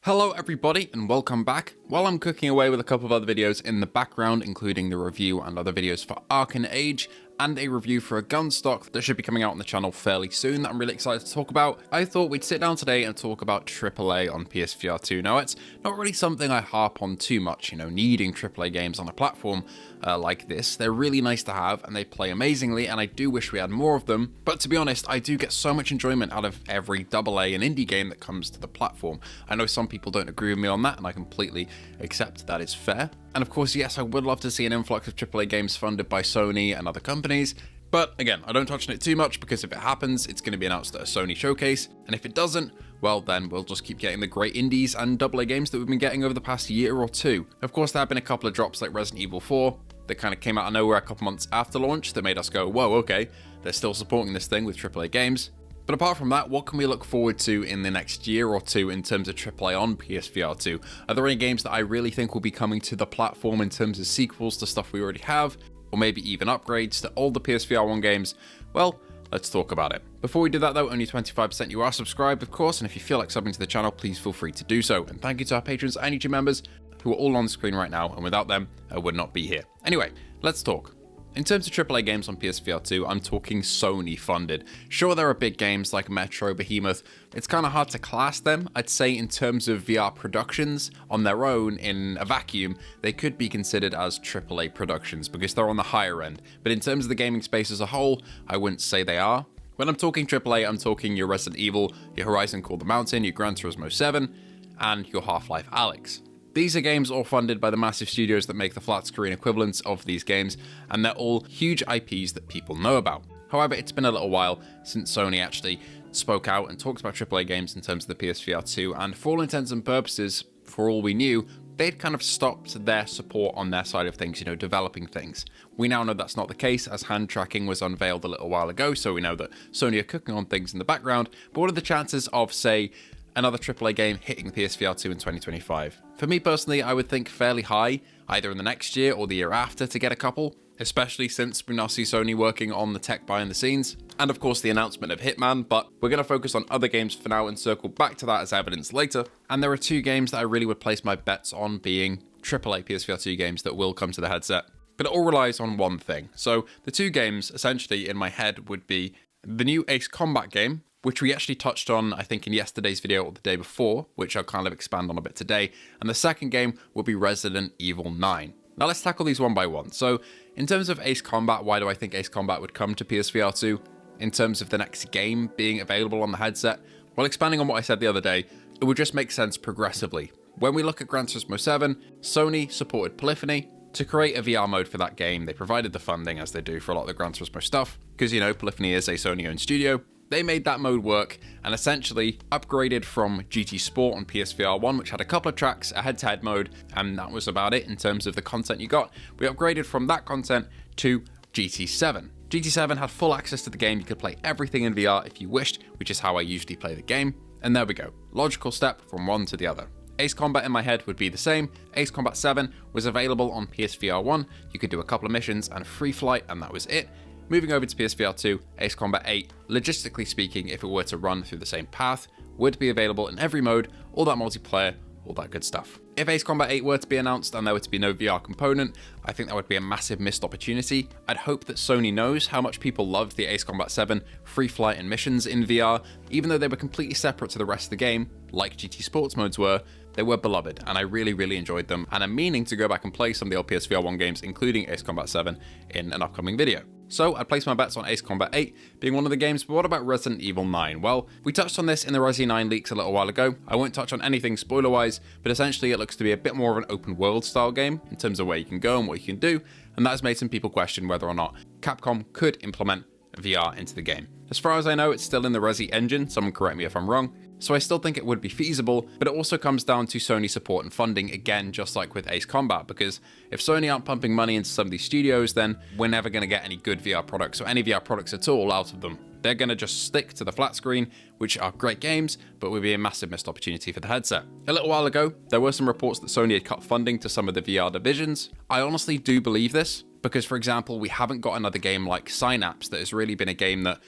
Hello everybody and welcome back. While I'm cooking away with a couple of other videos in the background, including the review and other videos for Arcane Age, and a review for a gun stock that should be coming out on the channel fairly soon that I'm really excited to talk about, I thought we'd sit down today and talk about AAA on PSVR2. Now, it's not really something I harp on too much, needing AAA games on a platform like this. They're really nice to have and they play amazingly, and I do wish we had more of them, but to be honest, I do get so much enjoyment out of every AA and indie game that comes to the platform. I know some people don't agree with me on that, and I completely accept that is fair. And of course, yes, I would love to see an influx of AAA games funded by Sony and other companies, but again, I don't touch on it too much because if it happens, it's going to be announced at a Sony showcase, and if it doesn't, well then we'll just keep getting the great indies and AA games that we've been getting over the past year or two. Of course, there have been a couple of drops like Resident Evil 4 that kind of came out of nowhere a couple months after launch that made us go, whoa, okay, they're still supporting this thing with AAA games. But apart from that, what can we look forward to in the next year or two in terms of AAA on PSVR2? Are there any games that I really think will be coming to the platform in terms of sequels to stuff we already have? Or maybe even upgrades to older PSVR1 games? Well, let's talk about it. Before we do that though, only 25% you are subscribed, of course, and if you feel like subbing to the channel, please feel free to do so. And thank you to our patrons and YouTube members who are all on the screen right now, and without them, I would not be here. Anyway, let's talk. In terms of AAA games on PSVR2, I'm talking Sony funded. Sure, there are big games like Metro, Behemoth. It's kind of hard to class them. I'd say in terms of VR productions on their own in a vacuum, they could be considered as AAA productions because they're on the higher end. But in terms of the gaming space as a whole, I wouldn't say they are. When I'm talking AAA, I'm talking your Resident Evil, your Horizon Call the Mountain, your Gran Turismo 7, and your Half-Life Alyx. These are games all funded by the massive studios that make the flat screen equivalents of these games, and they're all huge IPs that people know about. However, it's been a little while since Sony actually spoke out and talked about AAA games in terms of the PSVR2, and for all intents and purposes, for all we knew, they'd kind of stopped their support on their side of things, developing things. We now know that's not the case, as hand tracking was unveiled a little while ago, so we know that Sony are cooking on things in the background, but what are the chances of, say, another AAA game hitting PSVR2 in 2025? For me personally, I would think fairly high, either in the next year or the year after to get a couple, especially since we now see Sony working on the tech behind the scenes, and of course the announcement of Hitman, but we're going to focus on other games for now and circle back to that as evidence later. And there are two games that I really would place my bets on being AAA PSVR2 games that will come to the headset, but it all relies on one thing. So the two games essentially in my head would be the new Ace Combat game, which we actually touched on, I think, in yesterday's video or the day before, which I'll kind of expand on a bit today. And the second game will be Resident Evil 9. Now let's tackle these one by one. So in terms of Ace Combat, why do I think Ace Combat would come to PSVR2? In terms of the next game being available on the headset, well, expanding on what I said the other day, it would just make sense progressively. When we look at Gran Turismo 7, Sony supported Polyphony to create a VR mode for that game. They provided the funding, as they do for a lot of the Gran Turismo stuff, because, Polyphony is a Sony-owned studio. They made that mode work and essentially upgraded from GT Sport on PSVR1, which had a couple of tracks, a head-to-head mode, and that was about it in terms of the content you got. We upgraded from that content to GT7. GT7 had full access to the game. You could play everything in VR if you wished, which is how I usually play the game. And there we go. Logical step from one to the other. Ace Combat in my head would be the same. Ace Combat 7 was available on PSVR1. You could do a couple of missions and free flight, and that was it. Moving over to PSVR2, Ace Combat 8, logistically speaking, if it were to run through the same path, would be available in every mode, all that multiplayer, all that good stuff. If Ace Combat 8 were to be announced and there were to be no VR component, I think that would be a massive missed opportunity. I'd hope that Sony knows how much people loved the Ace Combat 7 free flight and missions in VR, even though they were completely separate to the rest of the game, like GT Sports modes were. They were beloved, and I really, really enjoyed them, and I'm meaning to go back and play some of the old PSVR1 games, including Ace Combat 7, in an upcoming video. So I'd place my bets on Ace Combat 8 being one of the games, but what about Resident Evil 9? Well, we touched on this in the Resi 9 leaks a little while ago. I won't touch on anything spoiler-wise, but essentially it looks to be a bit more of an open world style game in terms of where you can go and what you can do, and that has made some people question whether or not Capcom could implement VR into the game. As far as I know, it's still in the Resi engine, someone correct me if I'm wrong, so I still think it would be feasible, but it also comes down to Sony support and funding, again, just like with Ace Combat, because if Sony aren't pumping money into some of these studios, then we're never going to get any good VR products, or any VR products at all out of them. They're going to just stick to the flat screen, which are great games, but would be a massive missed opportunity for the headset. A little while ago, there were some reports that Sony had cut funding to some of the VR divisions. I honestly do believe this, because, for example, we haven't got another game like Synapse that has really been a game that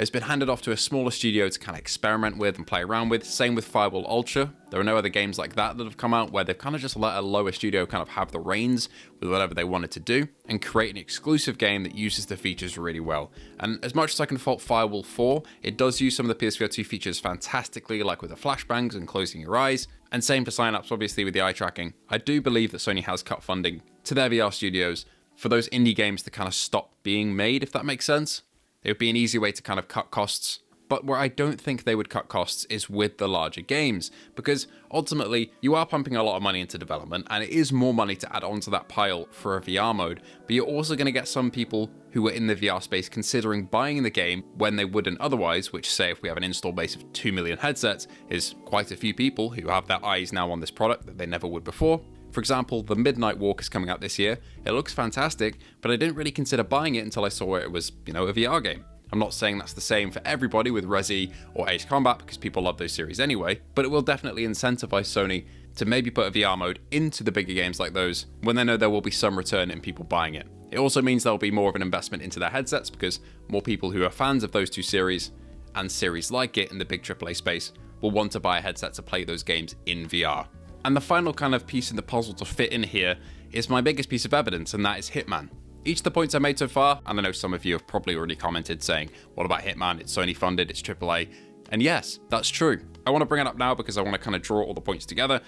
has been handed off to a smaller studio to kind of experiment with and play around with. Same with Firewall Ultra. There are no other games like that have come out where they've kind of just let a lower studio kind of have the reins with whatever they wanted to do and create an exclusive game that uses the features really well. And as much as I can fault Firewall 4, it does use some of the PSVR2 features fantastically, like with the flashbangs and closing your eyes. And same for signups, obviously, with the eye tracking. I do believe that Sony has cut funding to their VR studios for those indie games to kind of stop being made, if that makes sense. It would be an easy way to kind of cut costs. But where I don't think they would cut costs is with the larger games, because ultimately you are pumping a lot of money into development and it is more money to add onto that pile for a VR mode, but you're also going to get some people who are in the VR space considering buying the game when they wouldn't otherwise, which, say if we have an install base of 2 million headsets, is quite a few people who have their eyes now on this product that they never would before. For example, the Midnight Walk is coming out this year. It looks fantastic, but I didn't really consider buying it until I saw it was, a VR game. I'm not saying that's the same for everybody with Resi or Ace Combat because people love those series anyway, but it will definitely incentivize Sony to maybe put a VR mode into the bigger games like those when they know there will be some return in people buying it. It also means there'll be more of an investment into their headsets because more people who are fans of those two series and series like it in the big AAA space will want to buy a headset to play those games in VR. And the final kind of piece in the puzzle to fit in here is my biggest piece of evidence, and that is Hitman. Each of the points I made so far, and I know some of you have probably already commented saying, what about Hitman? It's Sony funded, it's AAA. And yes, that's true. I want to bring it up now because I want to kind of draw all the points together.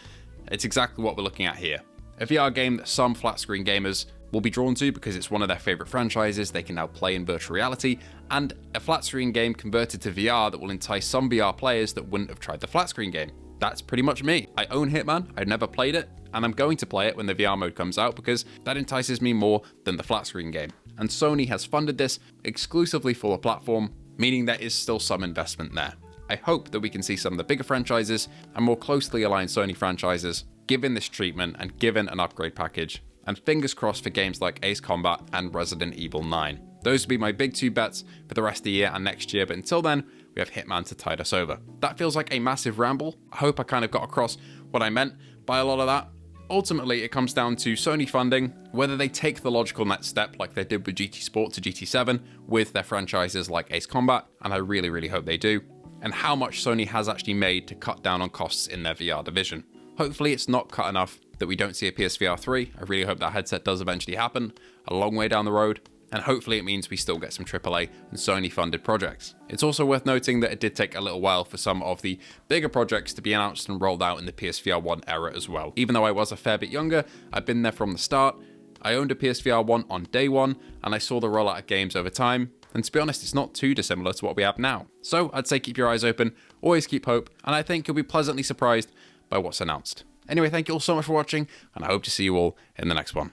It's exactly what we're looking at here. A VR game that some flat screen gamers will be drawn to because it's one of their favorite franchises they can now play in virtual reality, and a flat screen game converted to VR that will entice some VR players that wouldn't have tried the flat screen game. That's pretty much me. I own Hitman, I've never played it, and I'm going to play it when the VR mode comes out because that entices me more than the flat screen game. And Sony has funded this exclusively for the platform, meaning there is still some investment there. I hope that we can see some of the bigger franchises and more closely aligned Sony franchises given this treatment and given an upgrade package. And fingers crossed for games like Ace Combat and Resident Evil 9. Those would be my big two bets for the rest of the year and next year, but until then, we have Hitman to tide us over. That feels like a massive ramble. I hope I kind of got across what I meant by a lot of that. Ultimately, it comes down to Sony funding, whether they take the logical next step like they did with GT Sport to GT7 with their franchises like Ace Combat, and I really, really hope they do, and how much Sony has actually made to cut down on costs in their VR division. Hopefully it's not cut enough that we don't see a PSVR3. I really hope that headset does eventually happen, a long way down the road, and hopefully it means we still get some AAA and Sony funded projects. It's also worth noting that it did take a little while for some of the bigger projects to be announced and rolled out in the PSVR 1 era as well. Even though I was a fair bit younger, I've been there from the start. I owned a PSVR 1 on day one, and I saw the rollout of games over time, and to be honest, it's not too dissimilar to what we have now. So I'd say keep your eyes open, always keep hope, and I think you'll be pleasantly surprised by what's announced. Anyway, thank you all so much for watching, and I hope to see you all in the next one.